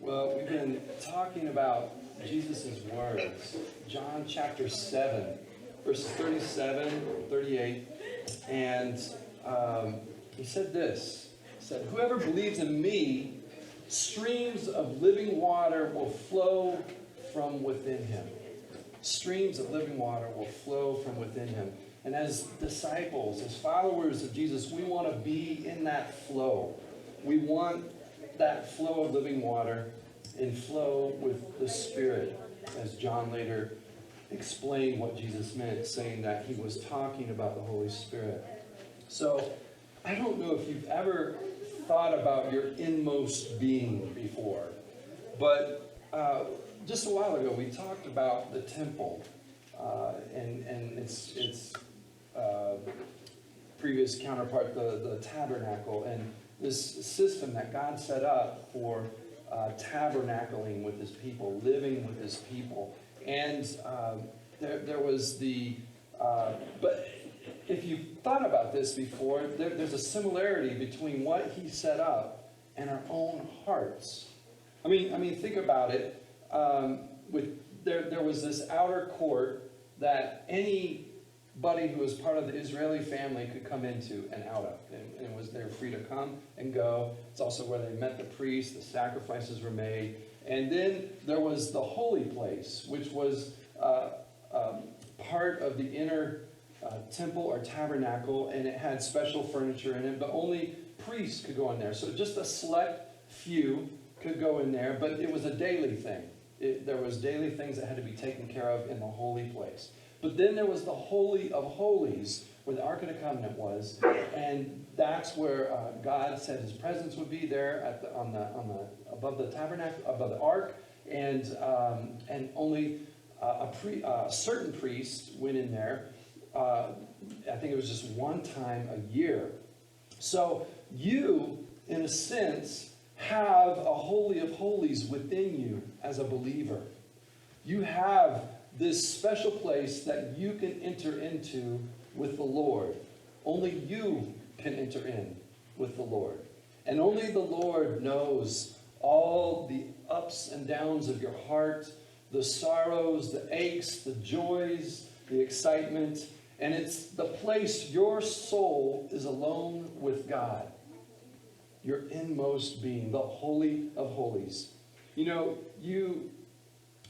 Well, we've been talking about Jesus' words. John chapter 7, verses 37, 38. And he said this. He said, "Whoever believes in me, streams of living water will flow from within him." Streams of living water will flow from within him. And as disciples, as followers of Jesus, we want to be in that flow. We want that flow of living water and flow with the Spirit, as John later explained what Jesus meant, saying that he was talking about the Holy Spirit. So, I don't know if you've ever thought about your inmost being before, but just a while ago we talked about the temple and its previous counterpart, the tabernacle, and this system that God set up for tabernacling with his people, living with his people. And there was the, but if you've thought about this before, there's a similarity between what he set up and our own hearts. I mean, think about it. There was this outer court that anybody who was part of the Israeli family could come into and out of. And they were free to come and go. It's also where they met the priests, the sacrifices were made. And then there was the holy place, which was part of the inner temple or tabernacle, and it had special furniture in it, but only priests could go in there. So just a select few could go in there, but it was a daily thing. There was daily things that had to be taken care of in the holy place. But then there was the Holy of Holies, where the Ark of the Covenant was, and that's where God said his presence would be there above the tabernacle, above the Ark, and only a certain priest went in there. I think it was just one time a year. So you, in a sense, have a Holy of Holies within you as a believer. You have this special place that you can enter into with the Lord. Only you can enter in with the Lord. And only the Lord knows all the ups and downs of your heart, the sorrows, the aches, the joys, the excitement. And it's the place your soul is alone with God. Your inmost being, the Holy of Holies. You know, you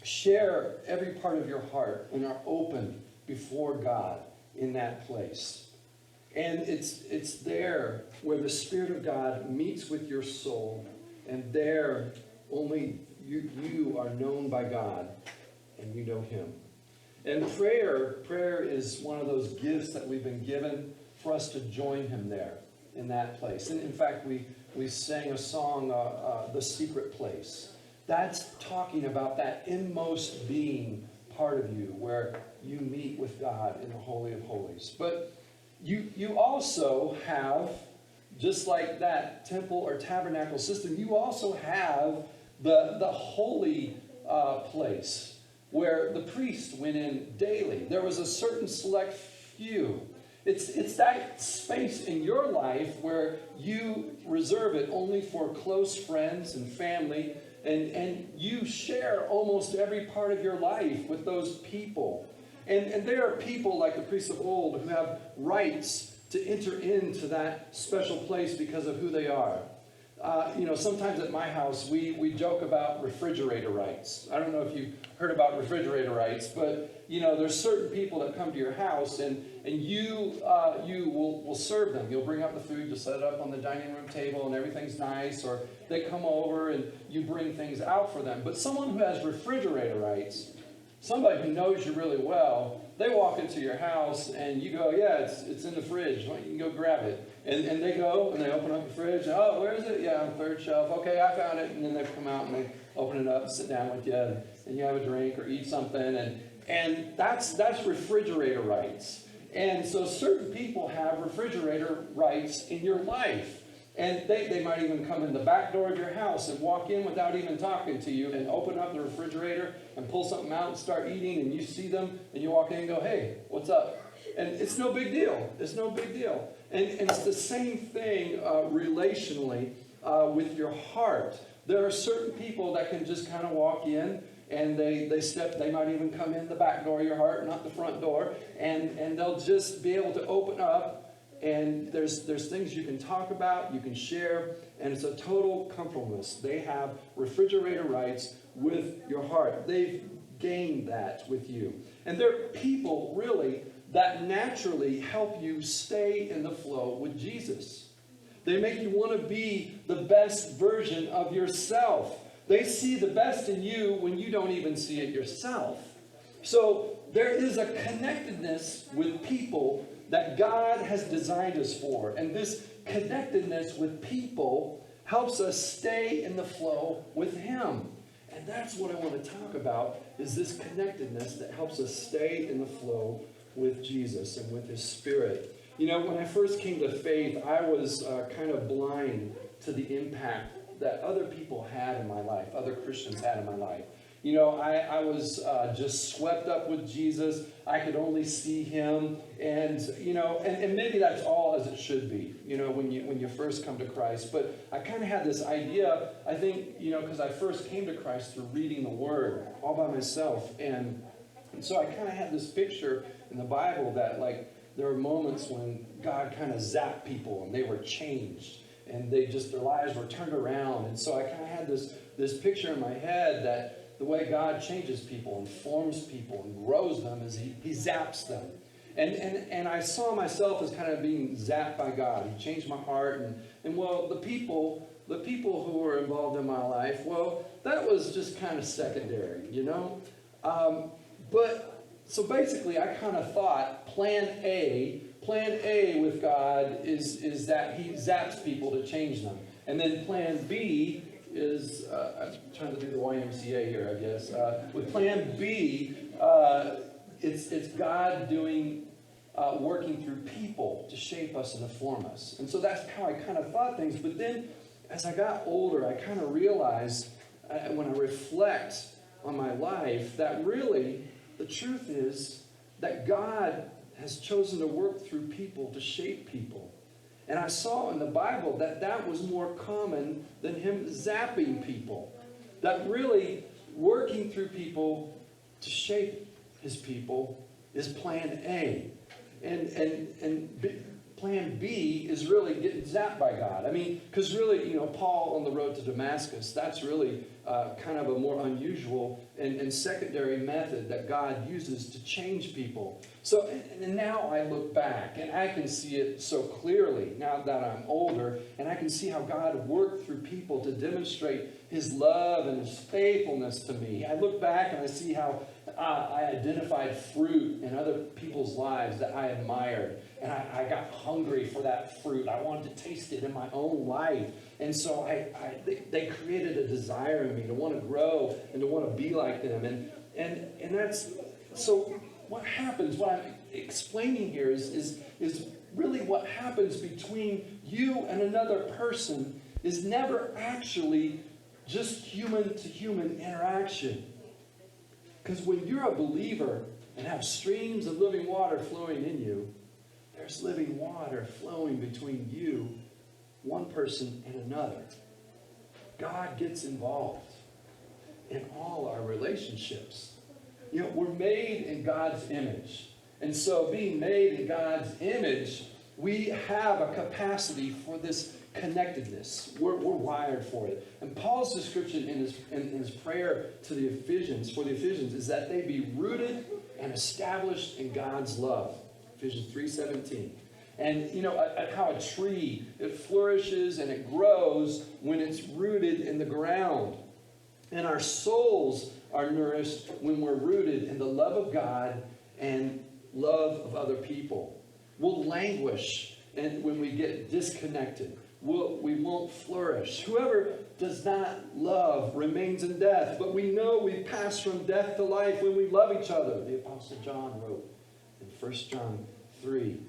share every part of your heart and are open before God in that place. And it's there where the Spirit of God meets with your soul, and there only you are known by God and you know him. And prayer is one of those gifts that we've been given for us to join him there in that place. And in fact, we sang a song, The Secret Place. That's talking about that inmost being part of you where you meet with God in the Holy of Holies. But you also have, just like that temple or tabernacle system, you also have the holy place where the priest went in daily. There was a certain select few. It's that space in your life where you reserve it only for close friends and family, and you share almost every part of your life with those people. And there are people like the priests of old who have rights to enter into that special place because of who they are. Sometimes at my house, we joke about refrigerator rights. I don't know if you've heard about refrigerator rights, but, there's certain people that come to your house, and you will serve them. You'll bring up the food, you'll set it up on the dining room table, and everything's nice, or they come over, and you bring things out for them. But someone who has refrigerator rights, somebody who knows you really well, they walk into your house, and you go, yeah, it's in the fridge. Well, you can go grab it. And they go, and they open up the fridge. Oh, where is it? Yeah, on the third shelf. Okay, I found it. And then they come out, and they open it up and sit down with you, and you have a drink or eat something. And that's refrigerator rights. And so certain people have refrigerator rights in your life. And they might even come in the back door of your house and walk in without even talking to you and open up the refrigerator and pull something out and start eating, and you see them and you walk in and go, hey, what's up? And it's no big deal. It's no big deal. And it's the same thing relationally with your heart. There are certain people that can just kind of walk in and they might even come in the back door of your heart, not the front door, and they'll just be able to open up, and there's things you can talk about, you can share, and it's a total comfortableness. They have refrigerator rights with your heart. They've gained that with you. And they're people, really, that naturally help you stay in the flow with Jesus. They make you want to be the best version of yourself. They see the best in you when you don't even see it yourself. So there is a connectedness with people that God has designed us for. And this connectedness with people helps us stay in the flow with Him. And that's what I want to talk about, is this connectedness that helps us stay in the flow with Jesus and with His Spirit. You know, when I first came to faith, I was kind of blind to the impact that other people had in my life, other Christians had in my life. You know, I was just swept up with Jesus. I could only see Him. And, you know, and maybe that's all as it should be, you know, when you first come to Christ. But I kind of had this idea, I think, you know, because I first came to Christ through reading the Word all by myself. And so I kind of had this picture in the Bible that, like, there were moments when God kind of zapped people and they were changed. And their lives were turned around. And so I kind of had this picture in my head that the way God changes people and forms people and grows them is He zaps them. And I saw myself as kind of being zapped by God. He changed my heart. And well, the people who were involved in my life, well, that was just kind of secondary, you know. So basically, I kind of thought Plan A with God is that He zaps people to change them. And then Plan B is, I'm trying to do the YMCA here, I guess. With Plan B, it's God working through people to shape us and to form us. And so that's how I kind of thought things. But then, as I got older, I kind of realized, when I reflect on my life, that really, the truth is that God has chosen to work through people to shape people. And I saw in the Bible that was more common than Him zapping people. That really working through people to shape His people is Plan A. And Plan B is really getting zapped by God. I mean, because really, you know, Paul on the road to Damascus, that's really kind of a more unusual and secondary method that God uses to change people. So, and now I look back and I can see it so clearly now that I'm older, and I can see how God worked through people to demonstrate His love and His faithfulness to me. I look back and I see how I identified fruit in other people's lives that I admired. And I got hungry for that fruit. I wanted to taste it in my own life. And so they created a desire in me to want to grow and to want to be like them. And that's, so what happens, what I'm explaining here is really what happens between you and another person is never actually just human to human interaction. Because when you're a believer and have streams of living water flowing in you, there's living water flowing between you, one person, and another. God gets involved in all our relationships. You know, we're made in God's image. And so being made in God's image, we have a capacity for this connectedness. We're wired for it. And Paul's description in his prayer to the Ephesians, for the Ephesians, is that they be rooted and established in God's love. Ephesians 3:17. And you know how a tree, it flourishes and it grows when it's rooted in the ground. And our souls are nourished when we're rooted in the love of God and love of other people. We'll languish and when we get disconnected. We won't flourish. Whoever does not love remains in death. But we know we pass from death to life when we love each other. The Apostle John wrote in 1 John 3.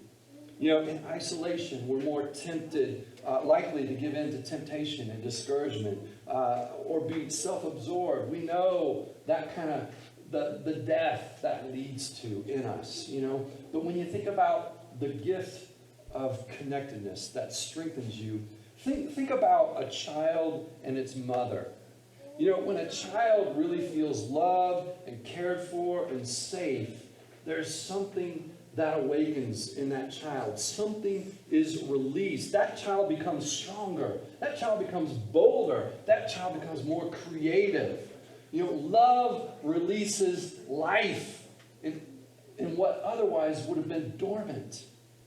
You know, in isolation, we're more tempted, likely to give in to temptation and discouragement, or be self-absorbed. We know that kind of the death that leads to in us, you know. But when you think about the gift of connectedness that strengthens you Think about a child and its mother. You know, when a child really feels loved and cared for and safe, there's something that awakens in that child. Something is released. That child becomes stronger. That child becomes bolder. That child becomes more creative. You know, love releases life in what otherwise would have been dormant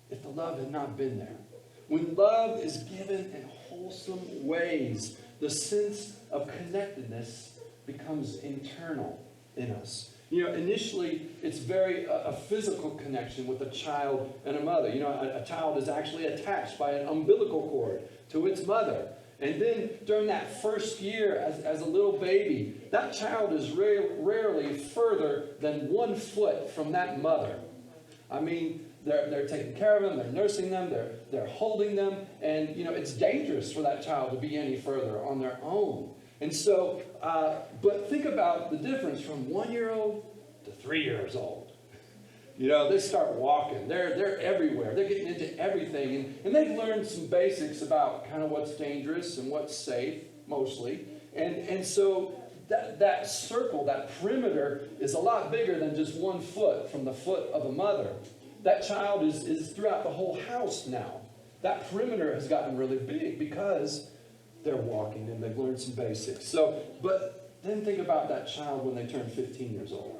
if the love had not been there. When love is given in wholesome ways, the sense of connectedness becomes internal in us. You know, initially, it's very a physical connection with a child and a mother. You know, a child is actually attached by an umbilical cord to its mother. And then during that first year as a little baby, that child is rarely further than 1 foot from that mother. I mean, they're taking care of them, they're nursing them, they're holding them, and you know, it's dangerous for that child to be any further on their own. And so, but think about the difference from 1-year-old to 3 years old. You know, they start walking. They're everywhere. They're getting into everything. And they've learned some basics about kind of what's dangerous and what's safe, mostly. And so that circle, that perimeter, is a lot bigger than just 1 foot from the foot of a mother. That child is throughout the whole house now. That perimeter has gotten really big because they're walking and they've learned some basics. So, but then think about that child when they turn 15 years old.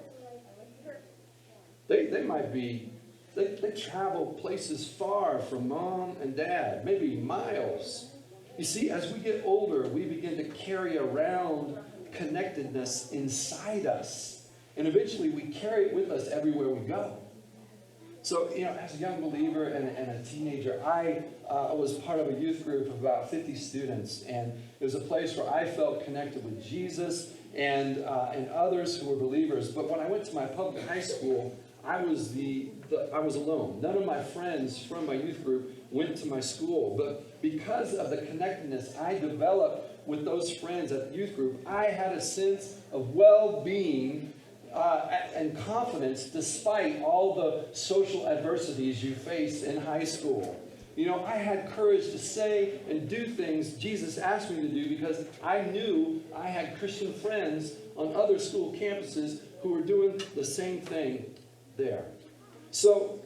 They might be, they travel places far from mom and dad, maybe miles. You see, as we get older, we begin to carry around connectedness inside us. And eventually we carry it with us everywhere we go. So, you know, as a young believer and a teenager, I was part of a youth group of about 50 students. And it was a place where I felt connected with Jesus and others who were believers. But when I went to my public high school, I was alone. None of my friends from my youth group went to my school. But because of the connectedness I developed with those friends at the youth group, I had a sense of well-being and confidence despite all the social adversities you face in high school. You know, I had courage to say and do things Jesus asked me to do because I knew I had Christian friends on other school campuses who were doing the same thing there. So,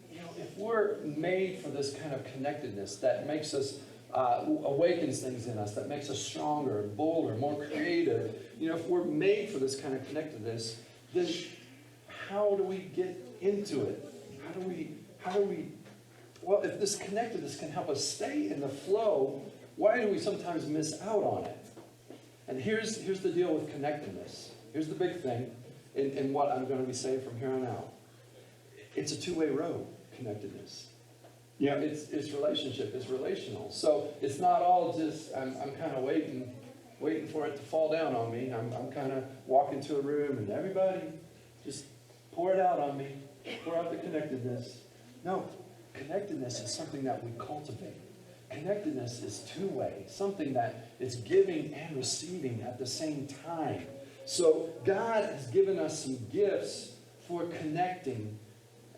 you know, if we're made for this kind of connectedness that makes us, awakens things in us, that makes us stronger, bolder, more creative, you know, if we're made for this kind of connectedness, then how do we get into it? How do we, well, if this connectedness can help us stay in the flow, why do we sometimes miss out on it? And here's the deal with connectedness. Here's the big thing in what I'm going to be saying from here on out. It's a two-way road, connectedness. Yeah, it's relationship, it's relational. So it's not all just, I'm kind of waiting for it to fall down on me. I'm kind of walking to a room and everybody just pour it out on me. Pour out the connectedness. No, connectedness is something that we cultivate. Connectedness is two-way, something that is giving and receiving at the same time. So God has given us some gifts for connecting,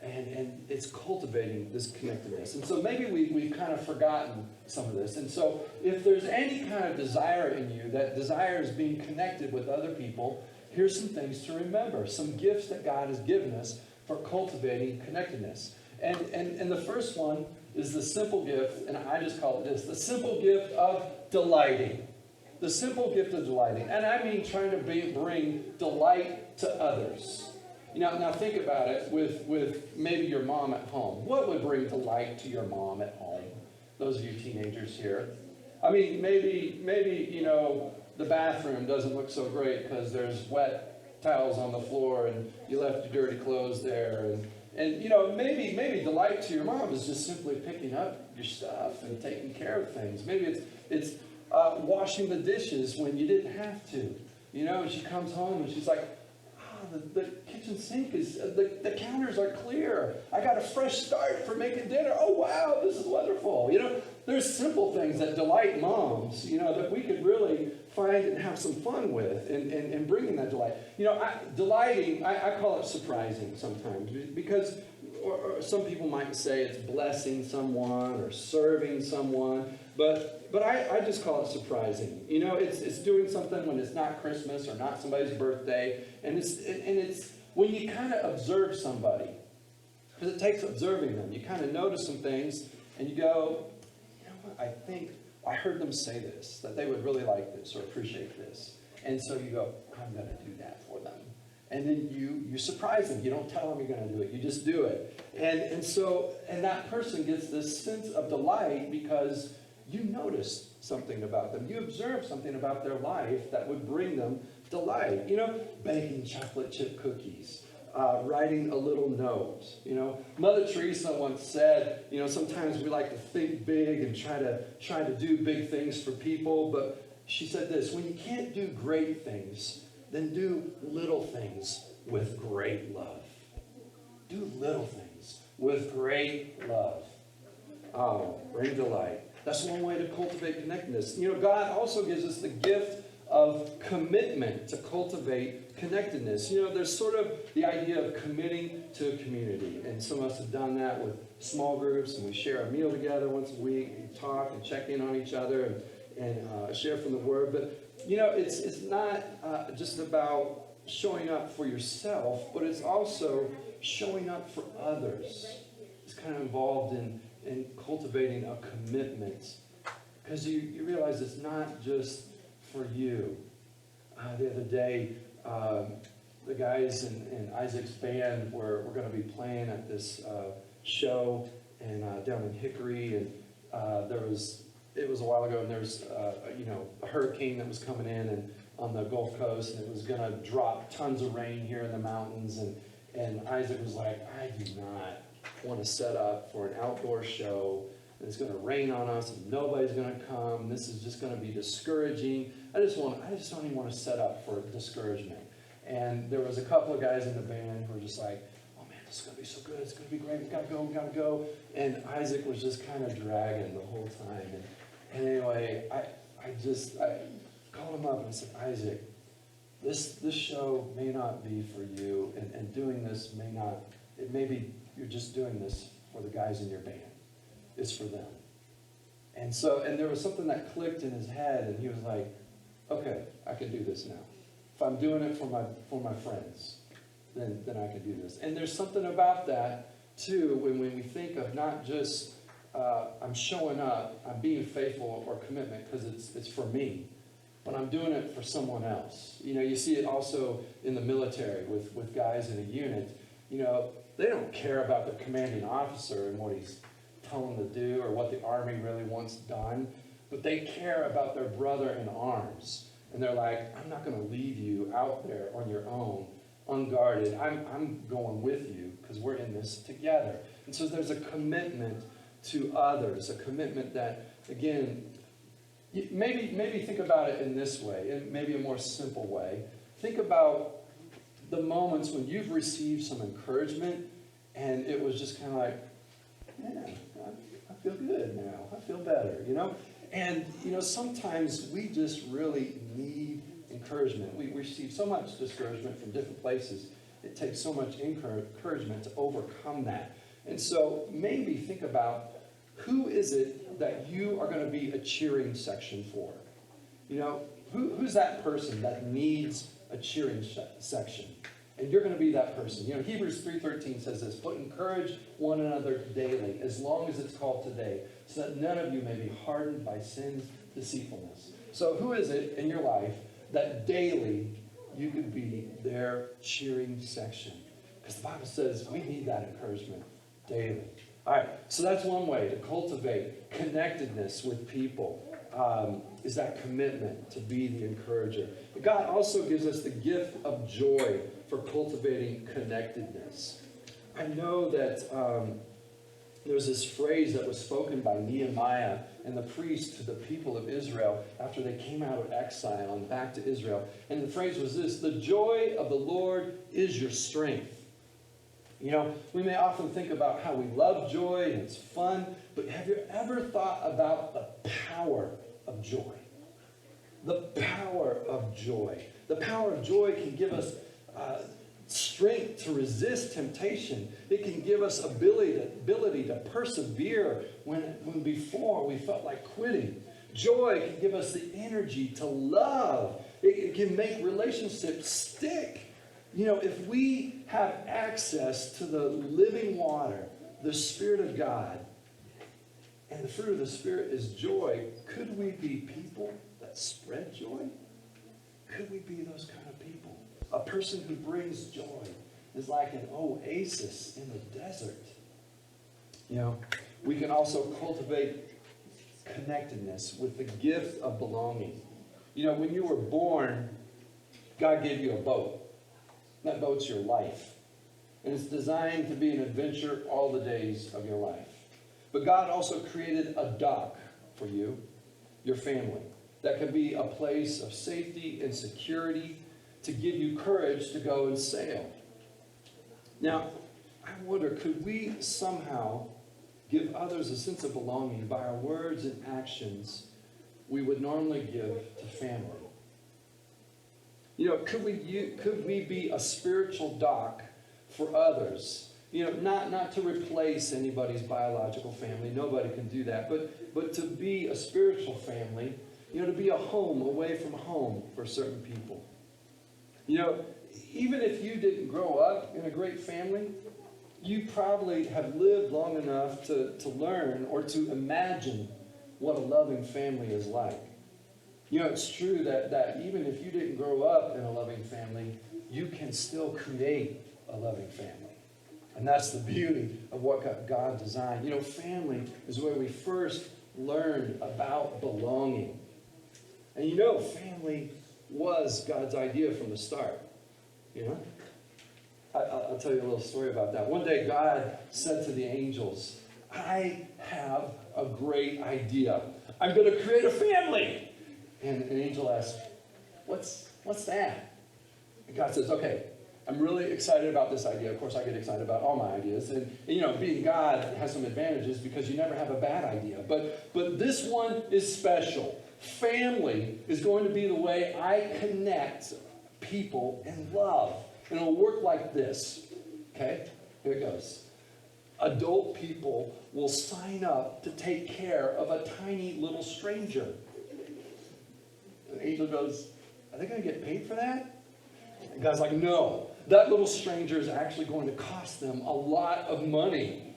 and it's cultivating this connectedness. And so maybe we've kind of forgotten some of this. And so if there's any kind of desire in you that desires being connected with other people, here's some things to remember, some gifts that God has given us for cultivating connectedness. And the first one is the simple gift, and I just call it this, the simple gift of delighting. The simple gift of delighting. And I mean trying to bring delight to others. Now think about it with maybe your mom at home. What would bring delight to your mom at home? Those of you teenagers here. I mean, maybe you know, the bathroom doesn't look so great because there's wet towels on the floor and you left your dirty clothes there. And you know, maybe delight to your mom is just simply picking up your stuff and taking care of things. Maybe it's washing the dishes when you didn't have to. You know, and she comes home and she's like, the kitchen sink is, the counters are clear. I got a fresh start for making dinner. Oh, wow, this is wonderful. You know, there's simple things that delight moms, you know, that we could really find and have some fun with and bringing that delight. You know, delighting, I call it surprising sometimes because, or some people might say it's blessing someone or serving someone. But I just call it surprising. You know, it's doing something when it's not Christmas or not somebody's birthday, and it's when you kind of observe somebody, because it takes observing them. You kind of notice some things, and you go, you know what? I think I heard them say this, that they would really like this or appreciate this, and so you go, I'm going to do that for them. And then you surprise them. You don't tell them you're going to do it. You just do it. And that person gets this sense of delight because you noticed something about them. You observed something about their life that would bring them delight. You know, baking chocolate chip cookies, writing a little note. You know, Mother Teresa once said, you know, sometimes we like to think big and try to do big things for people. But she said this: when you can't do great things, then do little things with great love. Do little things with great love. Oh, bring delight. That's one way to cultivate connectedness. You know, God also gives us the gift of commitment to cultivate connectedness. You know, there's sort of the idea of committing to a community. And some of us have done that with small groups, and we share a meal together once a week, and talk and check in on each other and share from the Word. But you know, it's not just about showing up for yourself, but it's also showing up for others. It's kind of involved in cultivating a commitment, because you realize it's not just for you. The other day, the guys in Isaac's band were going to be playing at this show down in Hickory, and it was a while ago, and there was a hurricane that was coming in and on the Gulf Coast, and it was going to drop tons of rain here in the mountains, and Isaac was like, I do not want to set up for an outdoor show, and it's going to rain on us, and nobody's going to come. This is just going to be discouraging. I just don't even want to set up for discouragement. And there was a couple of guys in the band who were just like, oh man, this is going to be so good. It's going to be great. We got to go. And Isaac was just kind of dragging the whole time. And anyway, I called him up and I said, Isaac, this show may not be for you, and doing this maybe you're just doing this for the guys in your band. It's for them. And there was something that clicked in his head, and he was like, okay, I can do this now. If I'm doing it for my friends, then I can do this. And there's something about that, too, when we think of not just I'm showing up, I'm being faithful or commitment because it's for me, but I'm doing it for someone else. You know, you see it also in the military with guys in a unit. You know, they don't care about their commanding officer and what he's telling them to do or what the Army really wants done, but they care about their brother in arms. And they're like, I'm not going to leave you out there on your own, unguarded. I'm going with you because we're in this together. And so there's a commitment to others, a commitment that, again, maybe think about it in this way, in maybe a more simple way. Think about the moments when you've received some encouragement and it was just kind of like, yeah, I feel good now. I feel better, you know? And, you know, sometimes we just really need encouragement. We receive so much discouragement from different places. It takes so much encouragement to overcome that. And so maybe think about, who is it that you are going to be a cheering section for? You know, who's that person that needs a cheering section? And you're going to be that person. You know, Hebrews 3:13 says this, but encourage one another daily, as long as it's called today, so that none of you may be hardened by sin's deceitfulness. So who is it in your life that daily you could be their cheering section? Because the Bible says we need that encouragement daily. All right, so that's one way to cultivate connectedness with people, is that commitment to be the encourager. But God also gives us the gift of joy for cultivating connectedness. I know that there's this phrase that was spoken by Nehemiah and the priest to the people of Israel after they came out of exile and back to Israel. And the phrase was this: the joy of the Lord is your strength. You know, we may often think about how we love joy and it's fun, but have you ever thought about the power of joy? The power of joy. The power of joy can give us strength to resist temptation. It can give us ability to persevere when before we felt like quitting. Joy can give us the energy to love. It can make relationships stick. You know, if we have access to the living water, the Spirit of God, and the fruit of the Spirit is joy, could we be people that spread joy? Could we be those kind of people? A person who brings joy is like an oasis in the desert. You know, we can also cultivate connectedness with the gift of belonging. You know, when you were born, God gave you a boat. That boat's your life. And it's designed to be an adventure all the days of your life. But God also created a dock for you, your family, that could be a place of safety and security to give you courage to go and sail. Now, I wonder, could we somehow give others a sense of belonging by our words and actions we would normally give to family? You know, could we be a spiritual dock for others? You know, not to replace anybody's biological family. Nobody can do that. But to be a spiritual family, you know, to be a home away from home for certain people. You know, even if you didn't grow up in a great family, you probably have lived long enough to learn or to imagine what a loving family is like. You know, it's true that even if you didn't grow up in a loving family, you can still create a loving family. And that's the beauty of what God designed. You know, family is where we first learned about belonging. And you know, family was God's idea from the start. You know? I'll tell you a little story about that. One day, God said to the angels, I have a great idea. I'm going to create a family. And an angel asked, what's that? And God says, okay, I'm really excited about this idea. Of course, I get excited about all my ideas. And you know, being God has some advantages because you never have a bad idea. But this one is special. Family is going to be the way I connect people in love. And it'll work like this. Okay? Here it goes. Adult people will sign up to take care of a tiny little stranger. And the angel goes, are they going to get paid for that? And God's like, no. That little stranger is actually going to cost them a lot of money.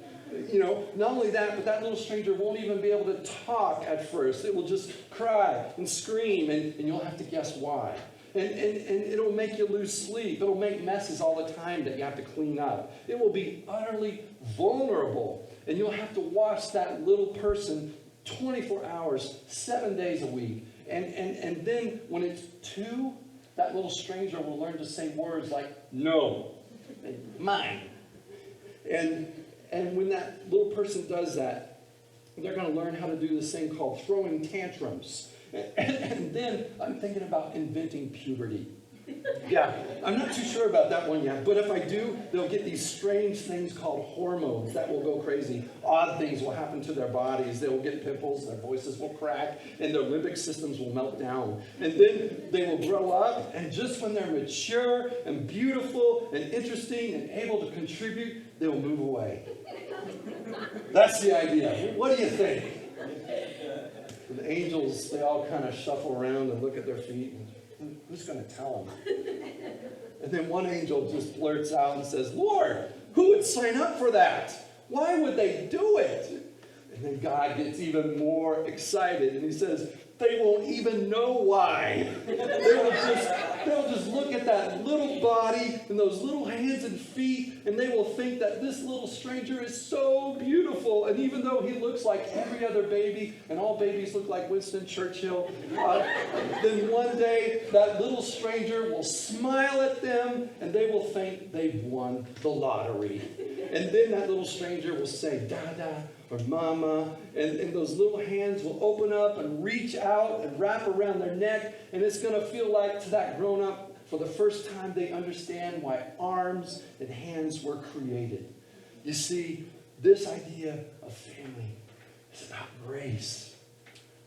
You know, not only that, but that little stranger won't even be able to talk at first. It will just cry and scream, and you'll have to guess why. And it'll make you lose sleep. It'll make messes all the time that you have to clean up. It will be utterly vulnerable. And you'll have to watch that little person 24 hours, 7 days a week. And then when it's 2, that little stranger will learn to say words like, no, mine. And when that little person does that, they're going to learn how to do this thing called throwing tantrums. And then I'm thinking about inventing puberty. Yeah, I'm not too sure about that one yet. But if I do, they'll get these strange things called hormones that will go crazy. Odd things will happen to their bodies. They will get pimples, their voices will crack, and their limbic systems will melt down. And then they will grow up, and just when they're mature and beautiful and interesting and able to contribute, they will move away. That's the idea. What do you think? The angels, they all kind of shuffle around and look at their feet. And who's going to tell them? And then one angel just blurts out and says, Lord, who would sign up for that? Why would they do it? And then God gets even more excited and he says, they won't even know why. They'll just look at that little body and those little hands and feet, and they will think that this little stranger is so beautiful. And even though he looks like every other baby, and all babies look like Winston Churchill, then one day that little stranger will smile at them, and they will think they've won the lottery. And then that little stranger will say, Dada, or Mama, and those little hands will open up and reach out and wrap around their neck, and it's going to feel like to that grown-up, for the first time they understand why arms and hands were created. You see, this idea of family is about grace.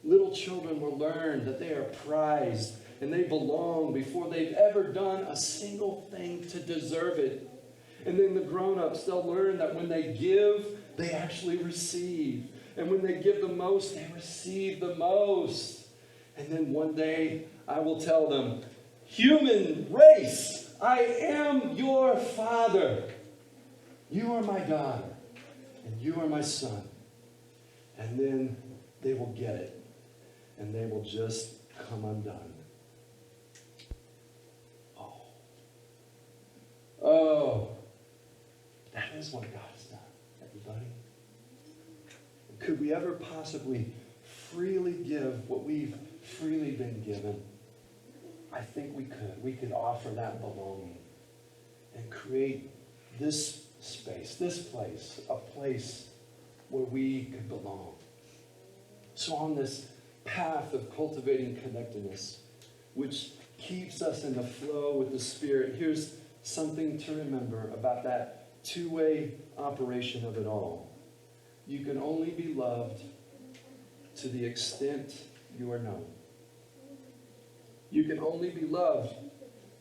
Little children will learn that they are prized and they belong before they've ever done a single thing to deserve it. And then the grown-ups, they'll learn that when they give, they actually receive. And when they give the most, they receive the most. And then one day, I will tell them, human race, I am your father. You are my daughter, and you are my son. And then they will get it, and they will just come undone. Oh, that is what God has done, everybody. Could we ever possibly freely give what we've freely been given? I think we could. We could offer that belonging and create this space, this place, a place where we could belong. So on this path of cultivating connectedness, which keeps us in the flow with the Spirit, here's something to remember about that two-way operation of it all. You can only be loved to the extent you are known. You can only be loved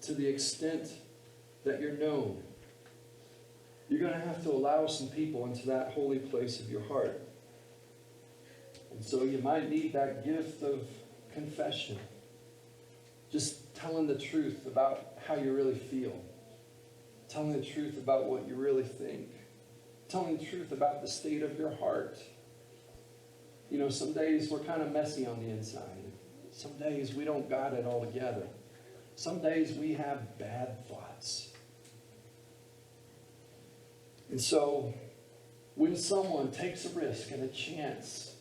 to the extent that you're known. You're going to have to allow some people into that holy place of your heart. And so you might need that gift of confession. Just telling the truth about how you really feel. Telling the truth about what you really think. Telling the truth about the state of your heart. You know, some days we're kind of messy on the inside. Some days we don't got it all together. Some days we have bad thoughts. And so, when someone takes a risk and a chance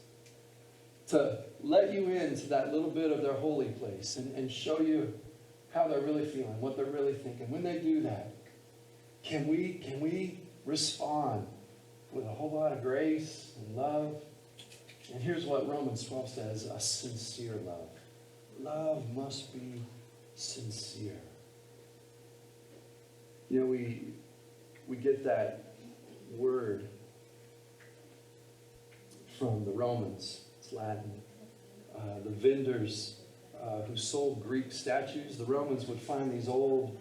to let you into that little bit of their holy place and show you how they're really feeling, what they're really thinking, when they do that, can we respond with a whole lot of grace and love? And here's what Romans 12 says, a sincere love. Love must be sincere. You know, we get that word from the Romans. It's Latin. The vendors who sold Greek statues, the Romans would find these old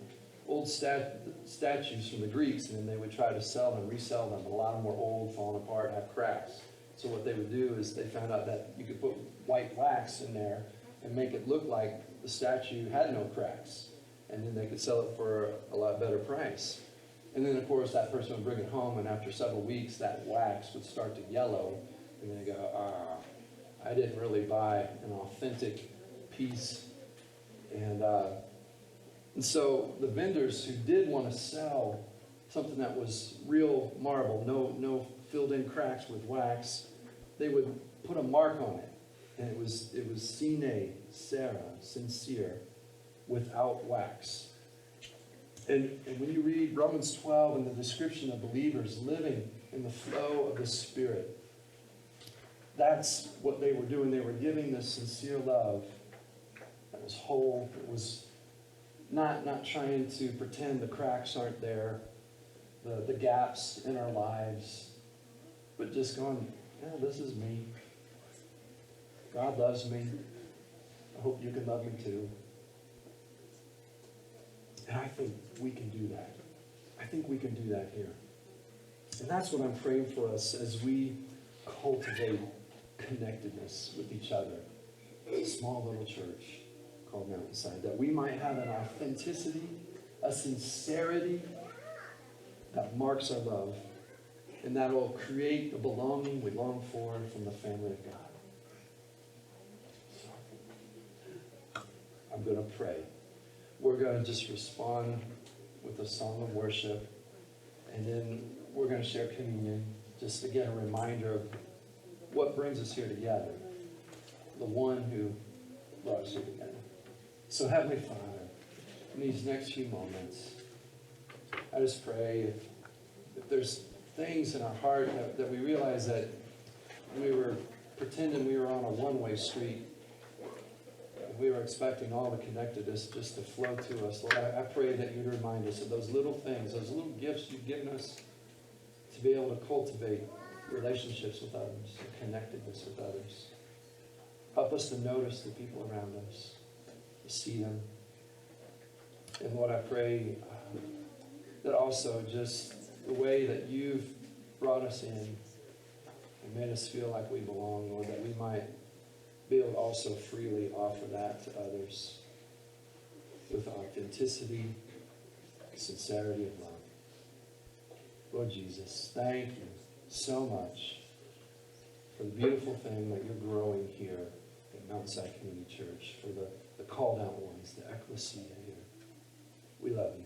statues from the Greeks, and then they would try to sell them, resell them. A lot of them were old, falling apart, have cracks. So what they would do is they found out that you could put white wax in there and make it look like the statue had no cracks. And then they could sell it for a lot better price. And then, of course, that person would bring it home, and after several weeks, that wax would start to yellow. And they go, I didn't really buy an authentic piece. And so the vendors who did want to sell something that was real marble, no filled-in cracks with wax, they would put a mark on it. And it was sine, Sarah, sincere, without wax. And when you read Romans 12 and the description of believers living in the flow of the Spirit, that's what they were doing. They were giving this sincere love that was whole. It was not trying to pretend the cracks aren't there, the gaps in our lives, but just going, yeah, this is me. God loves me. I hope you can love me too. And I think we can do that. I think we can do that here. And that's what I'm praying for us as we cultivate connectedness with each other. It's a small little church called Mountainside, that we might have an authenticity, a sincerity that marks our love, and that will create the belonging we long for from the family of God. So, I'm going to pray. We're going to just respond with a song of worship, and then we're going to share communion. Just again, a reminder of what brings us here together. The one who brought us here together. So Heavenly Father, in these next few moments, I just pray if there's things in our heart that we realize that we were pretending we were on a one-way street, we were expecting all the connectedness just to flow to us. Lord, I pray that you'd remind us of those little things, those little gifts you've given us to be able to cultivate relationships with others, connectedness with others. Help us to notice the people around us, to see them. And Lord, I pray that also just the way that you've brought us in and made us feel like we belong, Lord, that we might be able to also freely offer that to others with authenticity, sincerity of love. Lord Jesus, thank you so much for the beautiful thing that you're growing here at Mountainside Community Church, for the called out ones, the ecclesia here. We love you.